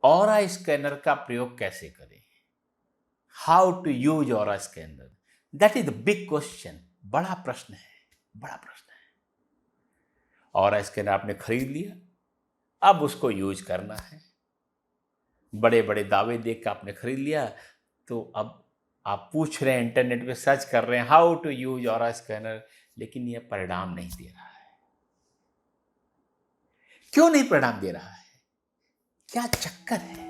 Aura scanner का प्रयोग कैसे करें? How to use aura scanner, that is the big question. बड़ा प्रश्न है, बड़ा प्रश्न है। ऑरा स्कैनर आपने खरीद लिया, अब उसको यूज करना है। बड़े बड़े दावे देख के आपने खरीद लिया, तो अब आप पूछ रहे हैं, इंटरनेट पे सर्च कर रहे हैं how to use aura scanner, लेकिन यह परिणाम नहीं दे रहा है। क्यों नहीं परिणाम दे रहा है? क्या चक्कर है?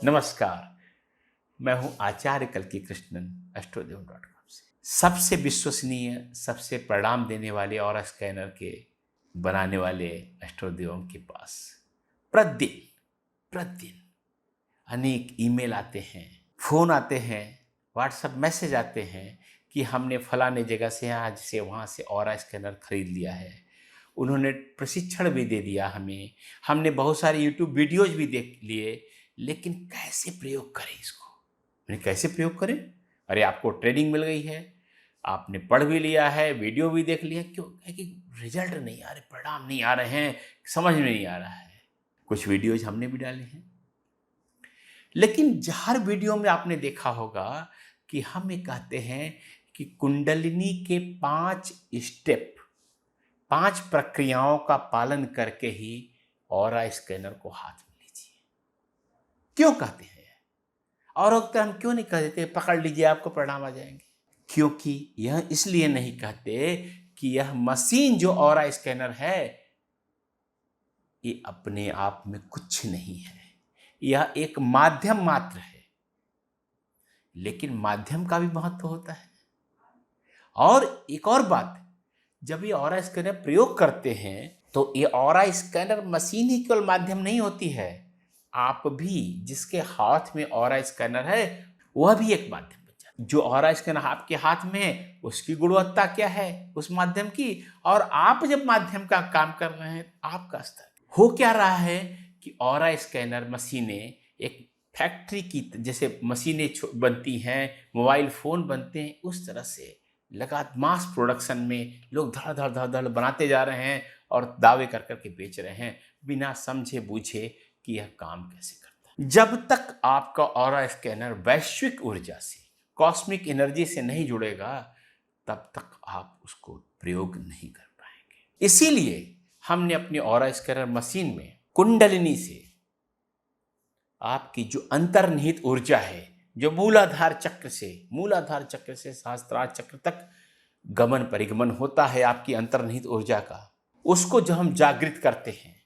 नमस्कार, मैं हूं आचार्य कल्कि कृष्णन, astrodev.com से। सबसे विश्वसनीय, सबसे परिणाम देने वाले और स्कैनर के बनाने वाले एस्ट्रोदेव के पास प्रतिदिन प्रतिदिन अनेक ईमेल आते हैं, फोन आते हैं, व्हाट्सएप मैसेज आते हैं कि हमने फलाने जगह से आज से वहाँ से ऑरा स्कैनर खरीद लिया है। उन्होंने प्रशिक्षण भी दे दिया हमें, हमने बहुत सारे यूट्यूब वीडियोज भी देख लिए, लेकिन कैसे प्रयोग करें इसको? मैंने कैसे प्रयोग करें? अरे आपको ट्रेनिंग मिल गई है, आपने पढ़ भी लिया है, वीडियो भी देख लिया, क्यों है कि रिजल्ट नहीं आ रहे, परिणाम नहीं आ रहे हैं, समझ में नहीं आ रहा है। कुछ वीडियोज हमने भी डाले हैं, लेकिन हर वीडियो में आपने देखा होगा कि हम ये कहते हैं कि कुंडलिनी के 5 स्टेप, 5 प्रक्रियाओं का पालन करके ही ऑरा स्कैनर को हाथ में लीजिए। क्यों कहते हैं? और अगर हम क्यों नहीं कह देते पकड़ लीजिए आपको परिणाम आ जाएंगे? क्योंकि यह इसलिए नहीं कहते कि यह मशीन जो ऑरा स्कैनर है ये अपने आप में कुछ नहीं है, यह एक माध्यम मात्र है। लेकिन माध्यम का भी महत्व होता है। और एक और बात, जब ये ऑरा स्कैनर प्रयोग करते हैं तो ये ऑरा स्कैनर मशीन ही केवल माध्यम नहीं होती है, आप भी, जिसके हाथ में ऑरा स्कैनर है वह भी एक माध्यम बन जाता है। जो ऑरा स्कैनर आपके हाथ में है उसकी गुणवत्ता क्या है उस माध्यम की, और आप जब माध्यम का काम कर रहे हैं आपका स्तर हो क्या रहा है कि ऑरा स्कैनर मशीनें एक फैक्ट्री की जैसे मशीनें बनती हैं, मोबाइल फोन बनते हैं, उस तरह से लगातार मास प्रोडक्शन में लोग धड़ धड़ धड़ धड़ बनाते जा रहे हैं और दावे कर करके बेच रहे हैं बिना समझे बूझे कि यह काम कैसे करता है। जब तक आपका ऑरा स्कैनर वैश्विक ऊर्जा से, कॉस्मिक एनर्जी से नहीं जुड़ेगा, तब तक आप उसको प्रयोग नहीं कर पाएंगे। इसीलिए हमने अपनी ऑरा स्कैनर मशीन में कुंडलिनी से आपकी जो अंतर्निहित ऊर्जा है, जो मूलाधार चक्र से सहस्त्रार चक्र तक गमन परिगमन होता है आपकी अंतर्निहित ऊर्जा का, उसको जो हम जागृत करते हैं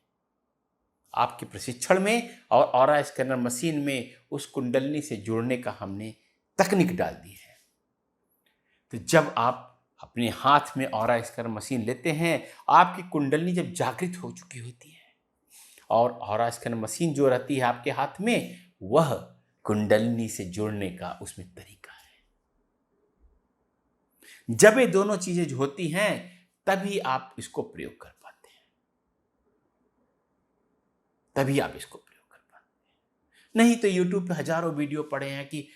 आपके प्रशिक्षण में और ऑरा स्कैनर मशीन में, उस कुंडलिनी से जुड़ने का हमने तकनीक डाल दी है। तो जब आप अपने हाथ में ऑरा स्कैनर मशीन लेते हैं, आपकी कुंडलिनी जब जागृत हो चुकी होती है और ऑरा स्कैनर मशीन जो रहती है आपके हाथ में, वह कुंडलिनी से जुड़ने का उसमें तरीका है। जब ये दोनों चीजें जो होती हैं तभी आप इसको प्रयोग कर पाते हैं, तभी आप इसको प्रयोग कर पाते हैं। नहीं तो यूट्यूब पे हजारों वीडियो पड़े हैं कि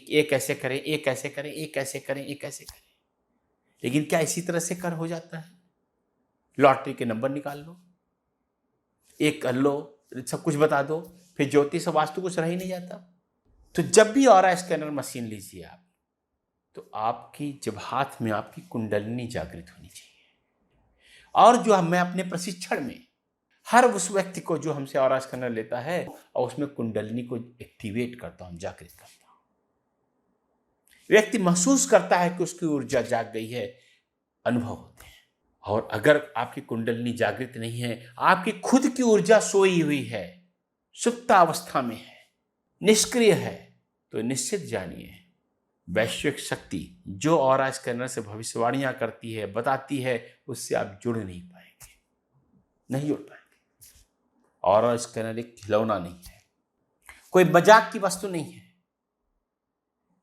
ये कैसे करें, ये कैसे करें, ये कैसे करें, ये कैसे करें, लेकिन क्या इसी तरह से कर हो जाता है? लॉटरी के नंबर निकाल लो, एक कर लो, सब कुछ बता दो, फिर ज्योतिष और वास्तु कुछ रह ही नहीं जाता। तो जब भी ऑरा स्कैनर मशीन लीजिए आप, तो आपकी जब हाथ में आपकी कुंडलिनी जागृत होनी चाहिए। और जो मैं अपने प्रशिक्षण में हर उस व्यक्ति को जो हमसे ऑरा स्कैनर लेता है और उसमें कुंडलिनी को एक्टिवेट करता हूं, जागृत करता हूं, व्यक्ति महसूस करता है कि उसकी ऊर्जा जाग गई है, अनुभव होते हैं। और अगर आपकी कुंडलिनी जागृत नहीं है, आपकी खुद की ऊर्जा सोई हुई है, सुप्तावस्था में है, निष्क्रिय है, तो निश्चित जानिए वैश्विक शक्ति जो ऑरा स्कैनर से भविष्यवाणियां करती है, बताती है, उससे आप जुड़ नहीं पाएंगे, नहीं जुड़ पाएंगे। ऑरा स्कैनर एक खिलौना नहीं है, कोई मजाक की वस्तु नहीं है,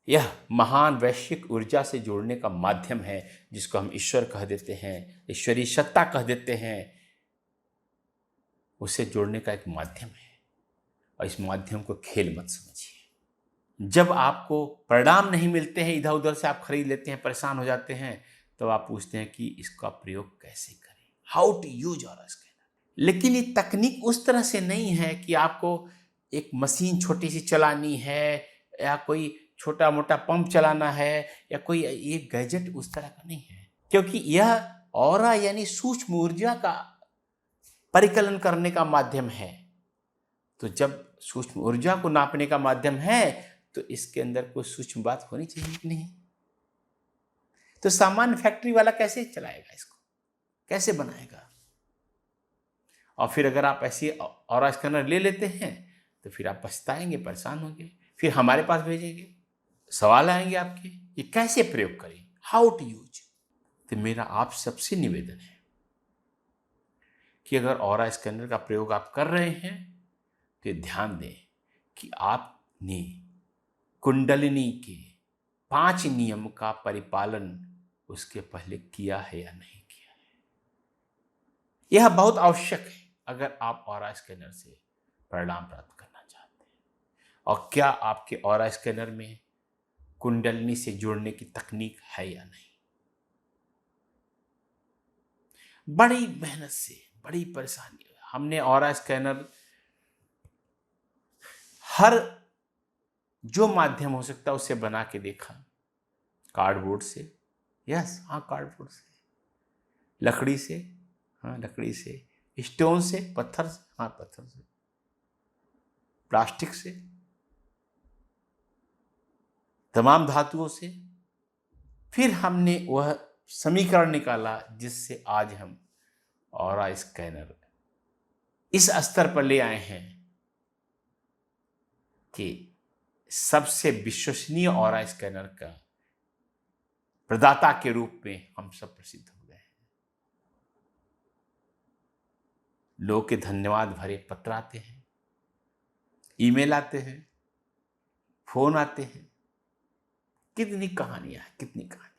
यह महान वैश्विक ऊर्जा से जोड़ने का माध्यम है, जिसको हम ईश्वर कह देते हैं, ईश्वरीय सत्ता कह देते हैं। उससे जोड़ने का एक माध्यम है, और इस माध्यम को खेल मत समझिए। जब आपको परिणाम नहीं मिलते हैं, इधर उधर से आप खरीद लेते हैं, परेशान हो जाते हैं, तो आप पूछते हैं कि इसका प्रयोग कैसे करें, how to use aura scanner. लेकिन ये तकनीक उस तरह से नहीं है कि आपको एक मशीन छोटी सी चलानी है या कोई छोटा मोटा पंप चलाना है या कोई एक गैजेट उस तरह का नहीं है, क्योंकि यह ऑरा यानी सूक्ष्म ऊर्जा का परिकलन करने का माध्यम है। तो जब सूक्ष्म ऊर्जा को नापने का माध्यम है तो इसके अंदर कोई सूक्ष्म बात होनी चाहिए कि नहीं। तो सामान्य फैक्ट्री वाला कैसे चलाएगा, इसको कैसे बनाएगा? और फिर अगर आप ऐसी ऑरा स्कैनर ले लेते हैं तो फिर आप पछताएंगे, परेशान होंगे, फिर हमारे पास भेजेंगे, सवाल आएंगे आपके ये कैसे प्रयोग करें, हाउ टू यूज। तो मेरा आप सबसे निवेदन है कि अगर ऑरा स्कैनर का प्रयोग आप कर रहे हैं तो ध्यान दें कि आपने कुंडलिनी के 5 नियम का परिपालन उसके पहले किया है या नहीं किया है। यह बहुत आवश्यक है अगर आप ऑरा स्कैनर से परिणाम प्राप्त करना चाहते हैं। और क्या आपके ऑरा स्कैनर में कुंडलिनी से जुड़ने की तकनीक है या नहीं। बड़ी मेहनत से, बड़ी परेशानी, हमने ऑरा स्कैनर हर जो माध्यम हो सकता है उसे बना के देखा, कार्डबोर्ड से, यस हाँ कार्डबोर्ड से, लकड़ी से, हाँ लकड़ी से, स्टोन से, पत्थर से, हाँ पत्थर से, प्लास्टिक से, तमाम धातुओं से। फिर हमने वह समीकरण निकाला जिससे आज हम ऑरा स्कैनर इस स्तर पर ले आए हैं कि सबसे विश्वसनीय ऑरा स्कैनर का प्रदाता के रूप में हम सब प्रसिद्ध हो गए हैं। लोग के धन्यवाद भरे पत्र आते हैं, ईमेल आते हैं, फोन आते हैं, कितनी कहानियां हैं, कितनी कहानियां।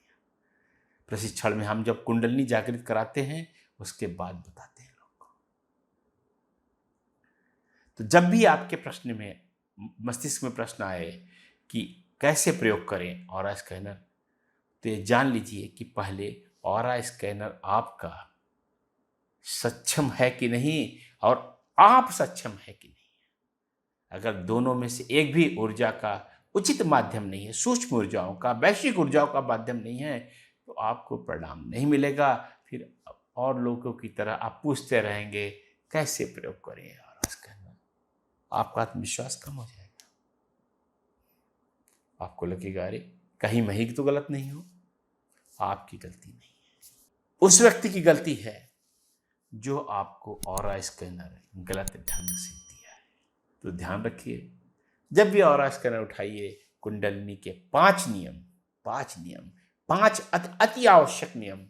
प्रशिक्षण में हम जब कुंडलिनी जागृत कराते हैं उसके बाद बताते हैं लोग को। तो जब भी आपके प्रश्न में, मस्तिष्क में प्रश्न आए कि कैसे प्रयोग करें ऑरा स्कैनर, तो ये जान लीजिए कि पहले ऑरा स्कैनर आपका सक्षम है कि नहीं और आप सक्षम है कि नहीं। अगर दोनों में से एक भी ऊर्जा का उचित माध्यम नहीं है, सूक्ष्म ऊर्जाओं का, वैश्विक ऊर्जाओं का माध्यम नहीं है, तो आपको परिणाम नहीं मिलेगा। फिर और लोगों की तरह आप पूछते रहेंगे कैसे प्रयोग करें ऑरा स्कैनर। आपका आत्मविश्वास कम हो जाएगा, आपको लगेगा अरे कहीं मैं ही तो गलत नहीं हूं। आपकी गलती नहीं है, उस व्यक्ति की गलती है जो आपको ऑरा स्कैनर गलत ढंग से दिया है। तो ध्यान रखिए, जब भी ऑरा स्कैनर उठाइए, कुंडलिनी के 5 नियम, 5 अति आवश्यक नियम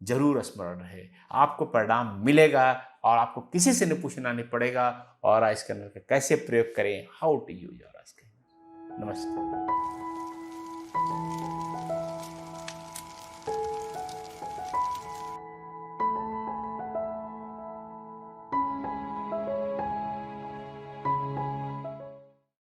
जरूर स्मरण रहे। आपको परिणाम मिलेगा और आपको किसी से नहीं पूछना नहीं पड़ेगा ऑरा स्कैनर का कैसे प्रयोग करें, how to use aura scanner. नमस्कार।